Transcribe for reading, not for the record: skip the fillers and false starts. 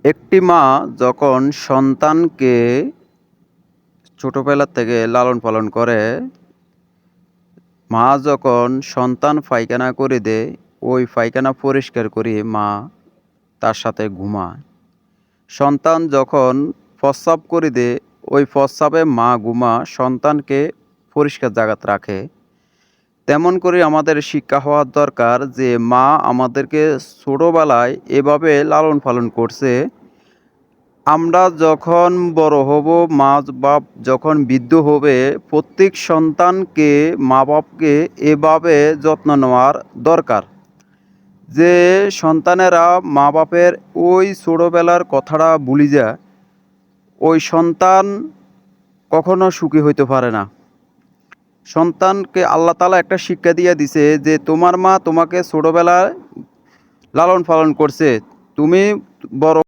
একটি মা যখন সন্তানকে ছোটবেলা থেকে লালন পালন করে, মা যখন সন্তান পায়খানা করে দেয়, ওই পায়খানা পরিষ্কার করে মা তার সাথে ঘুমায়। সন্তান যখন প্রস্রাব করে দেয়, ওই প্রস্রাবে মা সন্তানকে পরিষ্কার জায়গাতে রাখে। তেমন করে আমাদের শিক্ষা হওয়ার দরকার যে মা আমাদেরকে ছোটবেলায় এভাবে লালন পালন করছে। আমরা যখন বড় হব, মা-বাপ যখন বৃদ্ধ হবে, প্রত্যেক সন্তানকে মা-বাপকে এভাবে যত্ন নেওয়ার দরকার। যে সন্তানেরা মা-বাপের ওই ছোটবেলার কথাটা ভুলে যায়, ওই সন্তান কখনো সুখী হইতে পারে না। সন্তানকে আল্লাহ তাআলা একটা শিক্ষা দিয়ে দিছে যে তোমার মা তোমাকে ছোটবেলায় লালন পালন করছে। তুমি বড়